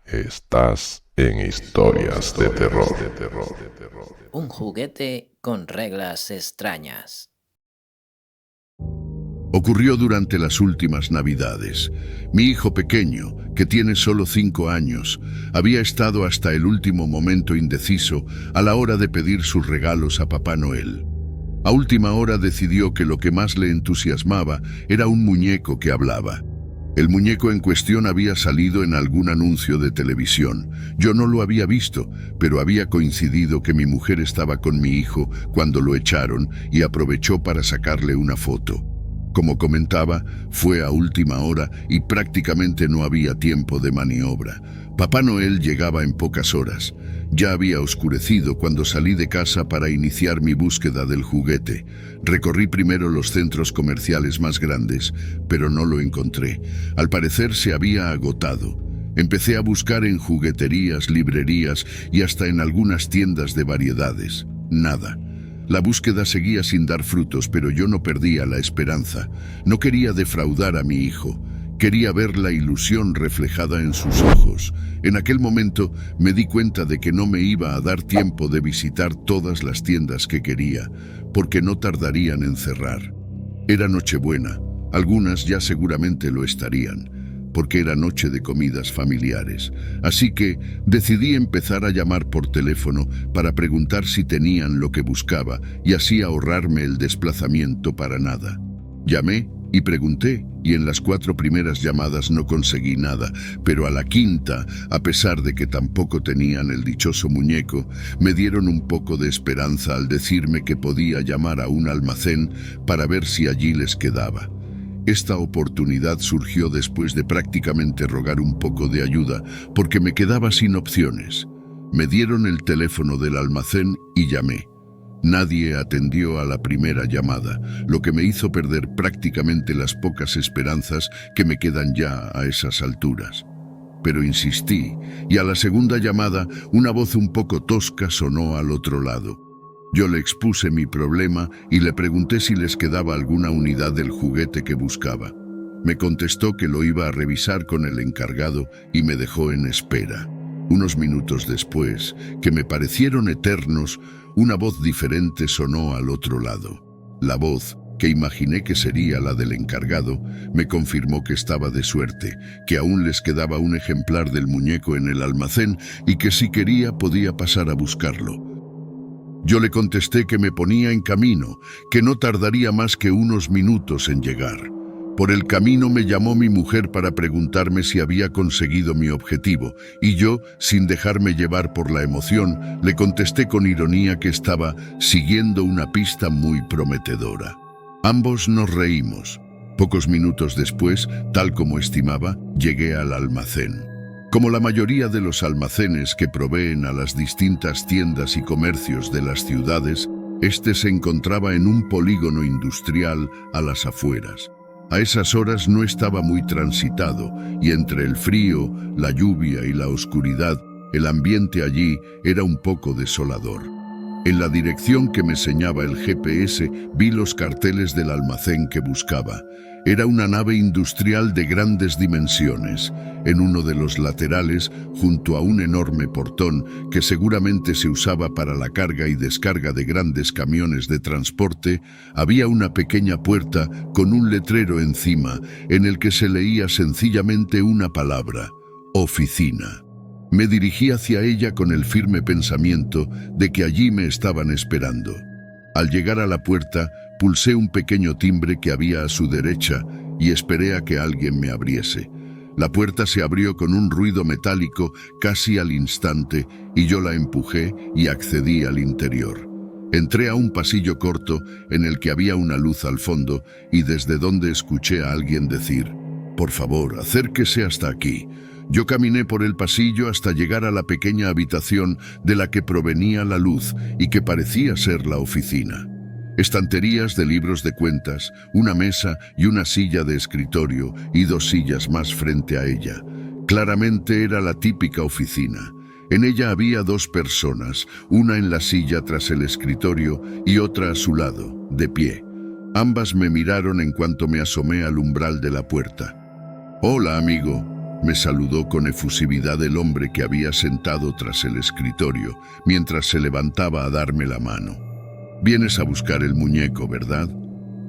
Estás en historias de terror. Un juguete con reglas extrañas. Ocurrió durante las últimas Navidades. Mi hijo pequeño, que tiene solo 5 años, había estado hasta el último momento indeciso a la hora de pedir sus regalos a Papá Noel. A última hora decidió que lo que más le entusiasmaba era un muñeco que hablaba. El muñeco en cuestión había salido en algún anuncio de televisión. Yo no lo había visto, pero había coincidido que mi mujer estaba con mi hijo cuando lo echaron y aprovechó para sacarle una foto. Como comentaba, fue a última hora y prácticamente no había tiempo de maniobra. Papá Noel llegaba en pocas horas. Ya había oscurecido cuando salí de casa para iniciar mi búsqueda del juguete. Recorrí primero los centros comerciales más grandes, pero no lo encontré. Al parecer se había agotado. Empecé a buscar en jugueterías, librerías y hasta en algunas tiendas de variedades. Nada. La búsqueda seguía sin dar frutos, pero yo no perdía la esperanza. No quería defraudar a mi hijo. Quería ver la ilusión reflejada en sus ojos. En aquel momento me di cuenta de que no me iba a dar tiempo de visitar todas las tiendas que quería, porque no tardarían en cerrar. Era Nochebuena. Algunas ya seguramente lo estarían, porque era noche de comidas familiares. Así que decidí empezar a llamar por teléfono para preguntar si tenían lo que buscaba y así ahorrarme el desplazamiento para nada. Llamé y pregunté, y en las 4 primeras llamadas no conseguí nada, pero a la quinta, a pesar de que tampoco tenían el dichoso muñeco, me dieron un poco de esperanza al decirme que podía llamar a un almacén para ver si allí les quedaba. Esta oportunidad surgió después de prácticamente rogar un poco de ayuda, porque me quedaba sin opciones. Me dieron el teléfono del almacén y llamé. Nadie atendió a la primera llamada, lo que me hizo perder prácticamente las pocas esperanzas que me quedan ya a esas alturas. Pero insistí, y a la segunda llamada, una voz un poco tosca sonó al otro lado. Yo le expuse mi problema y le pregunté si les quedaba alguna unidad del juguete que buscaba. Me contestó que lo iba a revisar con el encargado y me dejó en espera. Unos minutos después, que me parecieron eternos, una voz diferente sonó al otro lado. La voz, que imaginé que sería la del encargado, me confirmó que estaba de suerte, que aún les quedaba un ejemplar del muñeco en el almacén y que si quería podía pasar a buscarlo. Yo le contesté que me ponía en camino, que no tardaría más que unos minutos en llegar. Por el camino me llamó mi mujer para preguntarme si había conseguido mi objetivo, y yo, sin dejarme llevar por la emoción, le contesté con ironía que estaba siguiendo una pista muy prometedora. Ambos nos reímos. Pocos minutos después, tal como estimaba, llegué al almacén. Como la mayoría de los almacenes que proveen a las distintas tiendas y comercios de las ciudades, este se encontraba en un polígono industrial a las afueras. A esas horas no estaba muy transitado y entre el frío, la lluvia y la oscuridad, el ambiente allí era un poco desolador. En la dirección que me señalaba el GPS vi los carteles del almacén que buscaba. Era una nave industrial de grandes dimensiones. En uno de los laterales, junto a un enorme portón que seguramente se usaba para la carga y descarga de grandes camiones de transporte, había una pequeña puerta con un letrero encima en el que se leía sencillamente una palabra: oficina. Me dirigí hacia ella con el firme pensamiento de que allí me estaban esperando. Al llegar a la puerta, pulsé un pequeño timbre que había a su derecha y esperé a que alguien me abriese. La puerta se abrió con un ruido metálico casi al instante y yo la empujé y accedí al interior. Entré a un pasillo corto en el que había una luz al fondo y desde donde escuché a alguien decir: «Por favor, acérquese hasta aquí». Yo caminé por el pasillo hasta llegar a la pequeña habitación de la que provenía la luz y que parecía ser la oficina. Estanterías de libros de cuentas, una mesa y una silla de escritorio y 2 sillas más frente a ella. Claramente era la típica oficina. En ella había 2 personas, una en la silla tras el escritorio y otra a su lado, de pie. Ambas me miraron en cuanto me asomé al umbral de la puerta. «Hola, amigo», me saludó con efusividad el hombre que había sentado tras el escritorio, mientras se levantaba a darme la mano. «Vienes a buscar el muñeco, ¿verdad?».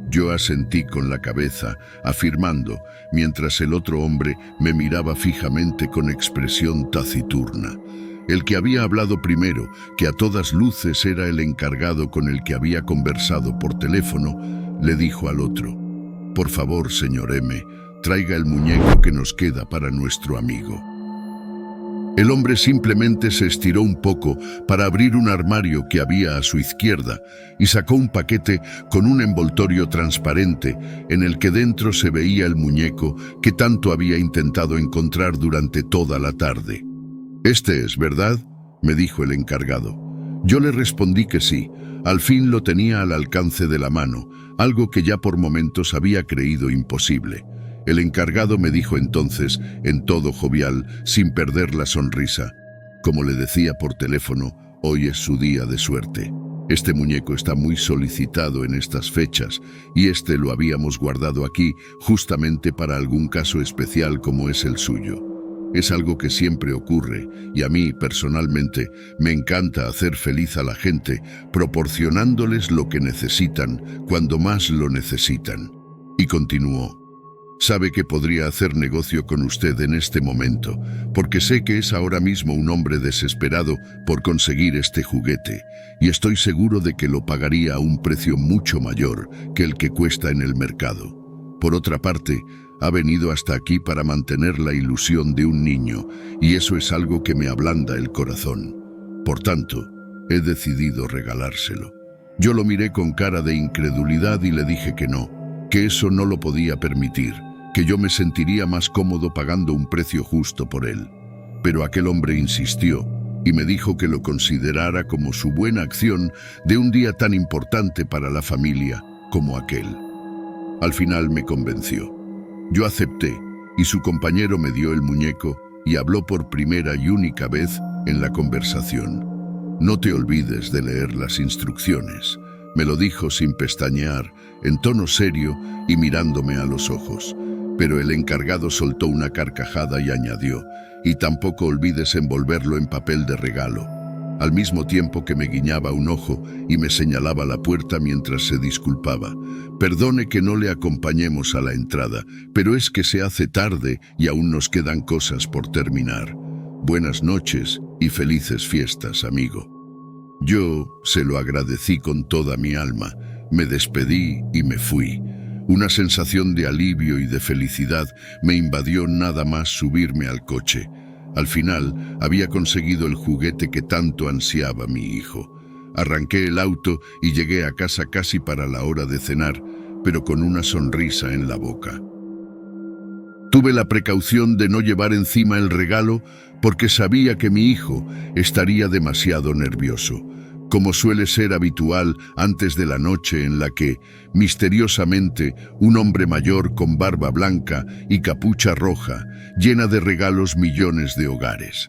Yo asentí con la cabeza, afirmando, mientras el otro hombre me miraba fijamente con expresión taciturna. El que había hablado primero, que a todas luces era el encargado con el que había conversado por teléfono, le dijo al otro: «Por favor, señor M, traiga el muñeco que nos queda para nuestro amigo». El hombre simplemente se estiró un poco para abrir un armario que había a su izquierda y sacó un paquete con un envoltorio transparente en el que dentro se veía el muñeco que tanto había intentado encontrar durante toda la tarde. «Este es, ¿verdad?», me dijo el encargado. Yo le respondí que sí. Al fin lo tenía al alcance de la mano, algo que ya por momentos había creído imposible. El encargado me dijo entonces, en todo jovial, sin perder la sonrisa: «Como le decía por teléfono, hoy es su día de suerte. Este muñeco está muy solicitado en estas fechas y lo habíamos guardado aquí justamente para algún caso especial como es el suyo. Es algo que siempre ocurre y a mí, personalmente, me encanta hacer feliz a la gente proporcionándoles lo que necesitan cuando más lo necesitan». Y continuó: «Sabe que podría hacer negocio con usted en este momento, porque sé que es ahora mismo un hombre desesperado por conseguir este juguete, y estoy seguro de que lo pagaría a un precio mucho mayor que el que cuesta en el mercado. Por otra parte, ha venido hasta aquí para mantener la ilusión de un niño, y eso es algo que me ablanda el corazón. Por tanto, he decidido regalárselo». Yo lo miré con cara de incredulidad y le dije que no, que eso no lo podía permitir, que yo me sentiría más cómodo pagando un precio justo por él. Pero aquel hombre insistió y me dijo que lo considerara como su buena acción de un día tan importante para la familia como aquel. Al final me convenció. Yo acepté y su compañero me dio el muñeco y habló por primera y única vez en la conversación: «No te olvides de leer las instrucciones», me lo dijo sin pestañear, en tono serio y mirándome a los ojos. Pero el encargado soltó una carcajada y añadió: «Y tampoco olvides envolverlo en papel de regalo», al mismo tiempo que me guiñaba un ojo y me señalaba la puerta mientras se disculpaba: «Perdone que no le acompañemos a la entrada, pero es que se hace tarde y aún nos quedan cosas por terminar. Buenas noches y felices fiestas, amigo». Yo se lo agradecí con toda mi alma, me despedí y me fui. Una sensación de alivio y de felicidad me invadió nada más subirme al coche. Al final, había conseguido el juguete que tanto ansiaba mi hijo. Arranqué el auto y llegué a casa casi para la hora de cenar, pero con una sonrisa en la boca. Tuve la precaución de no llevar encima el regalo porque sabía que mi hijo estaría demasiado nervioso, como suele ser habitual antes de la noche en la que, misteriosamente, un hombre mayor con barba blanca y capucha roja llena de regalos millones de hogares.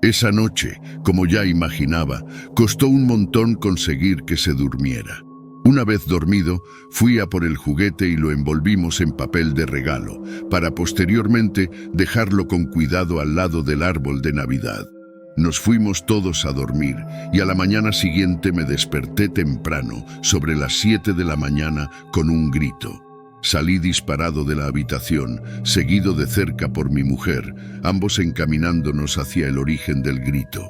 Esa noche, como ya imaginaba, costó un montón conseguir que se durmiera. Una vez dormido, fui a por el juguete y lo envolvimos en papel de regalo, para posteriormente dejarlo con cuidado al lado del árbol de Navidad. Nos fuimos todos a dormir y a la mañana siguiente me desperté temprano, sobre las 7 de la mañana, con un grito. Salí disparado de la habitación, seguido de cerca por mi mujer, ambos encaminándonos hacia el origen del grito.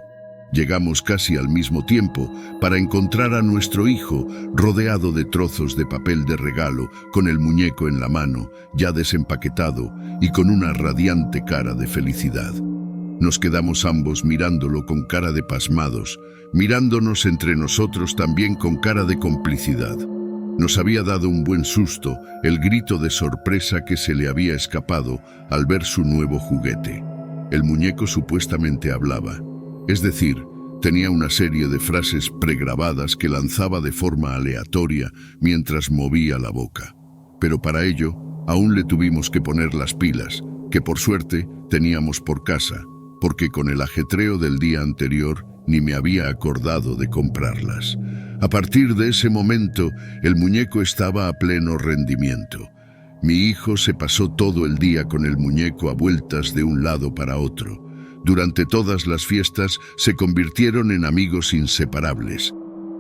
Llegamos casi al mismo tiempo para encontrar a nuestro hijo rodeado de trozos de papel de regalo, con el muñeco en la mano, ya desempaquetado y con una radiante cara de felicidad. Nos quedamos ambos mirándolo con cara de pasmados, mirándonos entre nosotros también con cara de complicidad. Nos había dado un buen susto el grito de sorpresa que se le había escapado al ver su nuevo juguete. El muñeco supuestamente hablaba. Es decir, tenía una serie de frases pregrabadas que lanzaba de forma aleatoria mientras movía la boca. Pero para ello, aún le tuvimos que poner las pilas, que por suerte teníamos por casa, porque con el ajetreo del día anterior ni me había acordado de comprarlas. A partir de ese momento, el muñeco estaba a pleno rendimiento. Mi hijo se pasó todo el día con el muñeco a vueltas de un lado para otro. Durante todas las fiestas se convirtieron en amigos inseparables.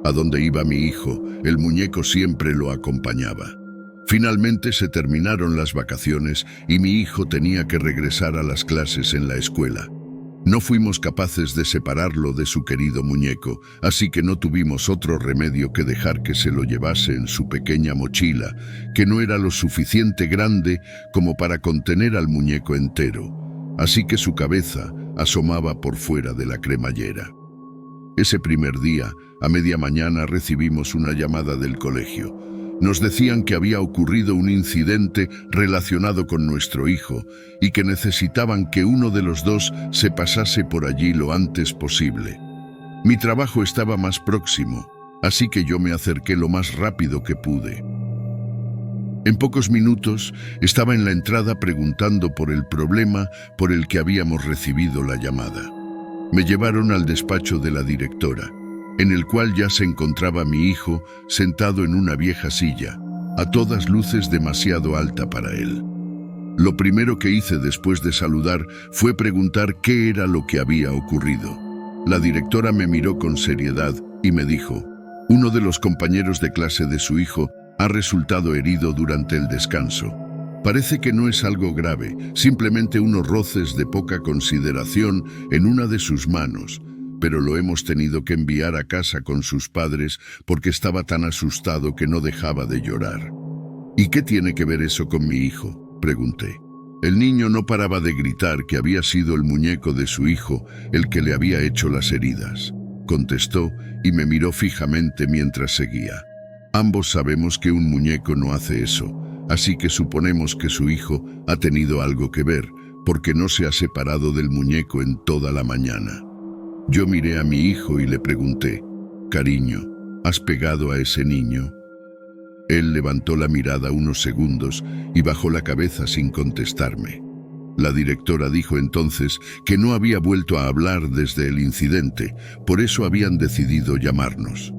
A donde iba mi hijo, el muñeco siempre lo acompañaba. Finalmente se terminaron las vacaciones y mi hijo tenía que regresar a las clases en la escuela. No fuimos capaces de separarlo de su querido muñeco, así que no tuvimos otro remedio que dejar que se lo llevase en su pequeña mochila, que no era lo suficiente grande como para contener al muñeco entero, así que su cabeza asomaba por fuera de la cremallera. Ese primer día, a media mañana, recibimos una llamada del colegio. Nos decían que había ocurrido un incidente relacionado con nuestro hijo y que necesitaban que uno de los dos se pasase por allí lo antes posible. Mi trabajo estaba más próximo, así que yo me acerqué lo más rápido que pude. En pocos minutos estaba en la entrada preguntando por el problema por el que habíamos recibido la llamada. Me llevaron al despacho de la directora, en el cual ya se encontraba mi hijo sentado en una vieja silla, a todas luces demasiado alta para él. Lo primero que hice después de saludar fue preguntar qué era lo que había ocurrido. La directora me miró con seriedad y me dijo: uno de los compañeros de clase de su hijo ha resultado herido durante el descanso. Parece que no es algo grave, simplemente unos roces de poca consideración en una de sus manos, pero lo hemos tenido que enviar a casa con sus padres porque estaba tan asustado que no dejaba de llorar. ¿Y qué tiene que ver eso con mi hijo?, pregunté. El niño no paraba de gritar que había sido el muñeco de su hijo el que le había hecho las heridas, contestó y me miró fijamente mientras seguía. Ambos sabemos que un muñeco no hace eso, así que suponemos que su hijo ha tenido algo que ver, porque no se ha separado del muñeco en toda la mañana. Yo miré a mi hijo y le pregunté: cariño, ¿has pegado a ese niño? Él levantó la mirada unos segundos y bajó la cabeza sin contestarme. La directora dijo entonces que no había vuelto a hablar desde el incidente, por eso habían decidido llamarnos.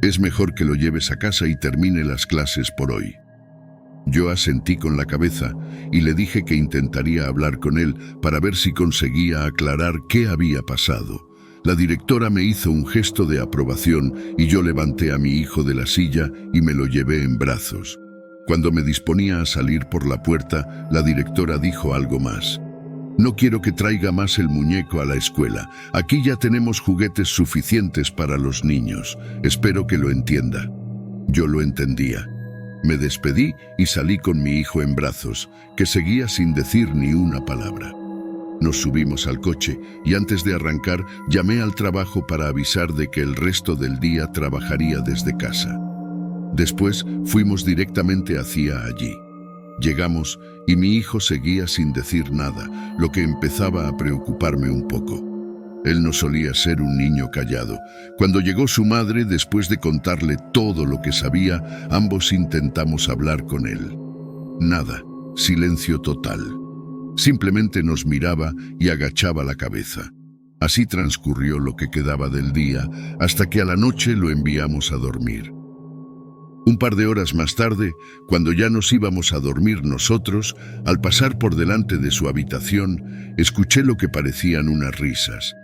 Es mejor que lo lleves a casa y termine las clases por hoy. Yo asentí con la cabeza y le dije que intentaría hablar con él para ver si conseguía aclarar qué había pasado. La directora me hizo un gesto de aprobación y yo levanté a mi hijo de la silla y me lo llevé en brazos. Cuando me disponía a salir por la puerta, la directora dijo algo más. No quiero que traiga más el muñeco a la escuela. Aquí ya tenemos juguetes suficientes para los niños. Espero que lo entienda. Yo lo entendía. Me despedí y salí con mi hijo en brazos, que seguía sin decir ni una palabra. Nos subimos al coche y antes de arrancar llamé al trabajo para avisar de que el resto del día trabajaría desde casa. Después fuimos directamente hacia allí. Llegamos y mi hijo seguía sin decir nada, lo que empezaba a preocuparme un poco. Él no solía ser un niño callado. Cuando llegó su madre, después de contarle todo lo que sabía, ambos intentamos hablar con él. Nada, silencio total. Simplemente nos miraba y agachaba la cabeza. Así transcurrió lo que quedaba del día, hasta que a la noche lo enviamos a dormir. Un par de horas más tarde, cuando ya nos íbamos a dormir nosotros, al pasar por delante de su habitación, escuché lo que parecían unas risas.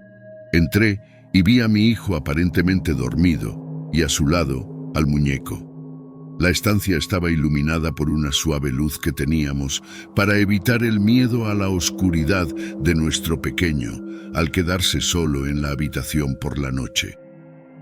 Entré y vi a mi hijo aparentemente dormido, y a su lado, al muñeco. La estancia estaba iluminada por una suave luz que teníamos para evitar el miedo a la oscuridad de nuestro pequeño al quedarse solo en la habitación por la noche.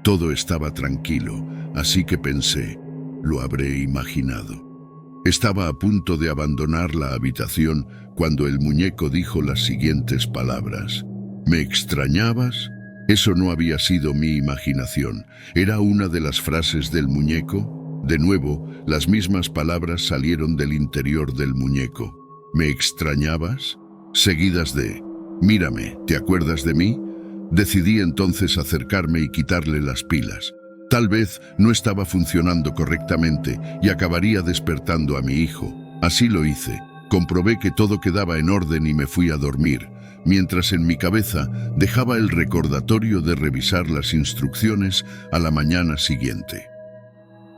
Todo estaba tranquilo, así que pensé, lo habré imaginado. Estaba a punto de abandonar la habitación cuando el muñeco dijo las siguientes palabras. ¿Me extrañabas? Eso no había sido mi imaginación. ¿Era una de las frases del muñeco? De nuevo, las mismas palabras salieron del interior del muñeco. ¿Me extrañabas? Seguidas de, mírame, ¿te acuerdas de mí? Decidí entonces acercarme y quitarle las pilas. Tal vez no estaba funcionando correctamente y acabaría despertando a mi hijo. Así lo hice. Comprobé que todo quedaba en orden y me fui a dormir, mientras en mi cabeza dejaba el recordatorio de revisar las instrucciones a la mañana siguiente.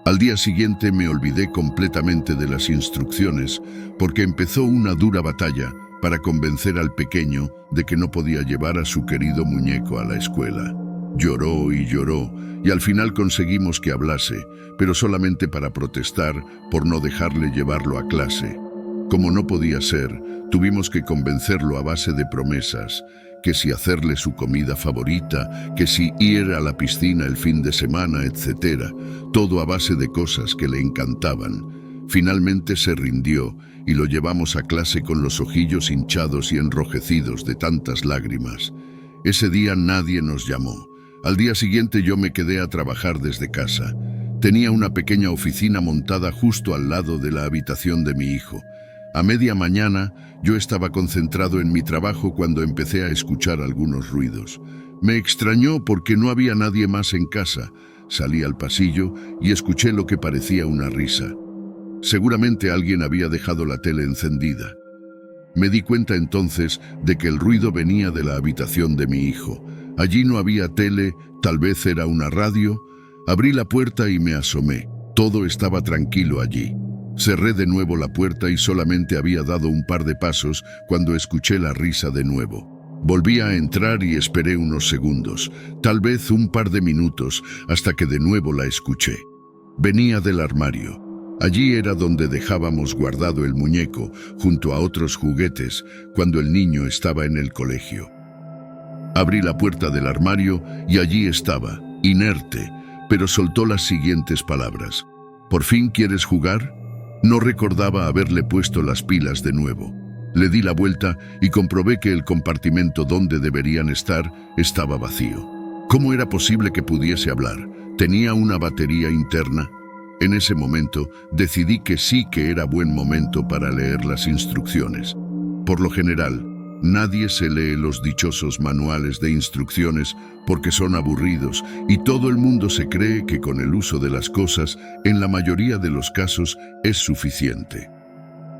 Al día siguiente me olvidé completamente de las instrucciones porque empezó una dura batalla para convencer al pequeño de que no podía llevar a su querido muñeco a la escuela. Lloró y al final conseguimos que hablase, pero solamente para protestar por no dejarle llevarlo a clase. Como no podía ser, tuvimos que convencerlo a base de promesas, que si hacerle su comida favorita, que si ir a la piscina el fin de semana, etc. Todo a base de cosas que le encantaban. Finalmente se rindió y lo llevamos a clase con los ojillos hinchados y enrojecidos de tantas lágrimas. Ese día nadie nos llamó. Al día siguiente yo me quedé a trabajar desde casa. Tenía una pequeña oficina montada justo al lado de la habitación de mi hijo. A media mañana yo estaba concentrado en mi trabajo cuando empecé a escuchar algunos ruidos. Me extrañó porque no había nadie más en casa. Salí al pasillo y escuché lo que parecía una risa. Seguramente alguien había dejado la tele encendida. Me di cuenta entonces de que el ruido venía de la habitación de mi hijo. Allí no había tele, tal vez era una radio. Abrí la puerta y me asomé. Todo estaba tranquilo allí. Cerré de nuevo la puerta y solamente había dado un par de pasos cuando escuché la risa de nuevo. Volví a entrar y esperé unos segundos, tal vez un par de minutos, hasta que de nuevo la escuché. Venía del armario. Allí era donde dejábamos guardado el muñeco, junto a otros juguetes, cuando el niño estaba en el colegio. Abrí la puerta del armario y allí estaba, inerte, pero soltó las siguientes palabras. ¿Por fin quieres jugar? No recordaba haberle puesto las pilas de nuevo. Le di la vuelta y comprobé que el compartimento donde deberían estar estaba vacío. ¿Cómo era posible que pudiese hablar? ¿Tenía una batería interna? En ese momento decidí que sí que era buen momento para leer las instrucciones. Por lo general, nadie se lee los dichosos manuales de instrucciones porque son aburridos y todo el mundo se cree que con el uso de las cosas, en la mayoría de los casos, es suficiente.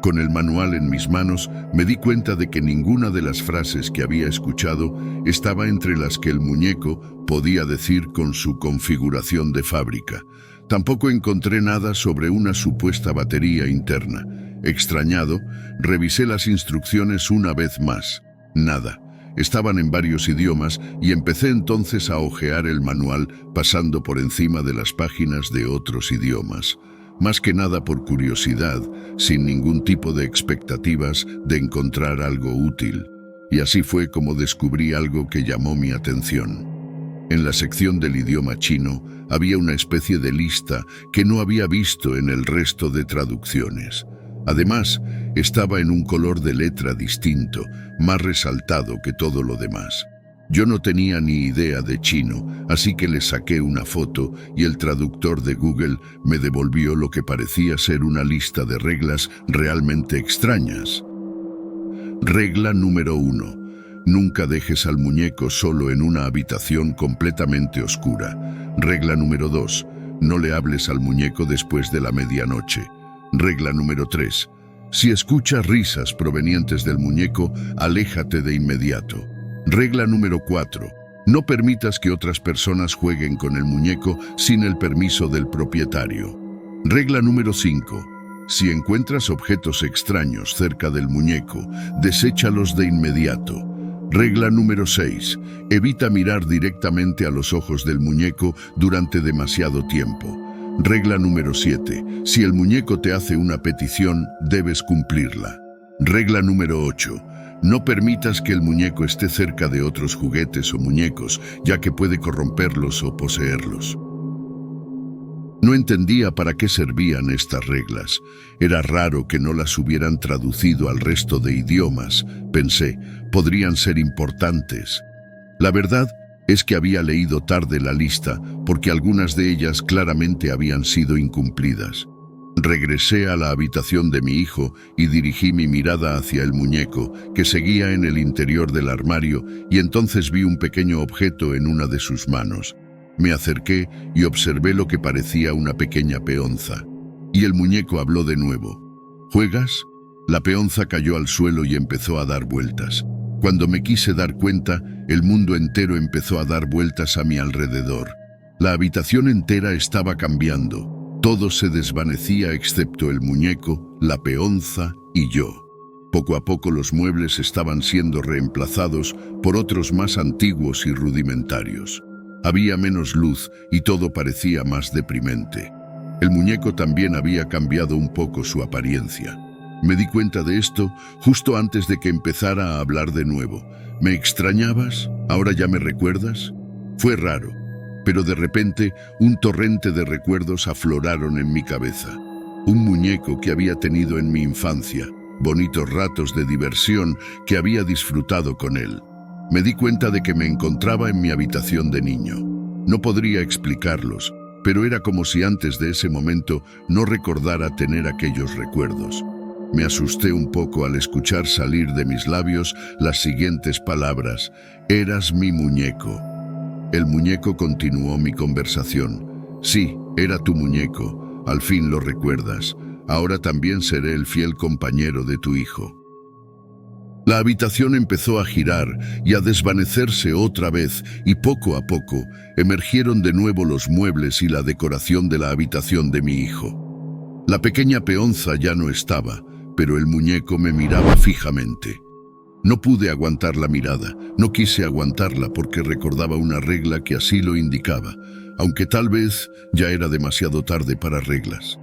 Con el manual en mis manos, me di cuenta de que ninguna de las frases que había escuchado estaba entre las que el muñeco podía decir con su configuración de fábrica. Tampoco encontré nada sobre una supuesta batería interna. Extrañado, revisé las instrucciones una vez más. Nada. Estaban en varios idiomas y empecé entonces a hojear el manual pasando por encima de las páginas de otros idiomas. Más que nada por curiosidad, sin ningún tipo de expectativas de encontrar algo útil. Y así fue como descubrí algo que llamó mi atención. En la sección del idioma chino había una especie de lista que no había visto en el resto de traducciones. Además, estaba en un color de letra distinto, más resaltado que todo lo demás. Yo no tenía ni idea de chino, así que le saqué una foto y el traductor de Google me devolvió lo que parecía ser una lista de reglas realmente extrañas. Regla número 1. Nunca dejes al muñeco solo en una habitación completamente oscura. Regla número 2. No le hables al muñeco después de la medianoche. Regla número 3. Si escuchas risas provenientes del muñeco, aléjate de inmediato. Regla número 4. No permitas que otras personas jueguen con el muñeco sin el permiso del propietario. Regla número 5. Si encuentras objetos extraños cerca del muñeco, deséchalos de inmediato. Regla número 6. Evita mirar directamente a los ojos del muñeco durante demasiado tiempo. Regla número 7. Si el muñeco te hace una petición, debes cumplirla. Regla número 8. No permitas que el muñeco esté cerca de otros juguetes o muñecos, ya que puede corromperlos o poseerlos. No entendía para qué servían estas reglas. Era raro que no las hubieran traducido al resto de idiomas. Pensé, podrían ser importantes. La verdad es que había leído tarde la lista porque algunas de ellas claramente habían sido incumplidas. Regresé a la habitación de mi hijo y dirigí mi mirada hacia el muñeco, que seguía en el interior del armario, y entonces vi un pequeño objeto en una de sus manos. Me acerqué y observé lo que parecía una pequeña peonza. Y el muñeco habló de nuevo. ¿Juegas? La peonza cayó al suelo y empezó a dar vueltas. Cuando me quise dar cuenta, el mundo entero empezó a dar vueltas a mi alrededor. La habitación entera estaba cambiando. Todo se desvanecía excepto el muñeco, la peonza y yo. Poco a poco los muebles estaban siendo reemplazados por otros más antiguos y rudimentarios. Había menos luz y todo parecía más deprimente. El muñeco también había cambiado un poco su apariencia. Me di cuenta de esto justo antes de que empezara a hablar de nuevo. ¿Me extrañabas? ¿Ahora ya me recuerdas? Fue raro, pero de repente un torrente de recuerdos afloraron en mi cabeza. Un muñeco que había tenido en mi infancia, bonitos ratos de diversión que había disfrutado con él. Me di cuenta de que me encontraba en mi habitación de niño. No podría explicarlos, pero era como si antes de ese momento no recordara tener aquellos recuerdos. Me asusté un poco al escuchar salir de mis labios las siguientes palabras: «Eras mi muñeco». El muñeco continuó mi conversación. «Sí, era tu muñeco. Al fin lo recuerdas. Ahora también seré el fiel compañero de tu hijo». La habitación empezó a girar y a desvanecerse otra vez, y poco a poco emergieron de nuevo los muebles y la decoración de la habitación de mi hijo. La pequeña peonza ya no estaba, pero el muñeco me miraba fijamente. No pude aguantar la mirada, no quise aguantarla porque recordaba una regla que así lo indicaba, aunque tal vez ya era demasiado tarde para reglas.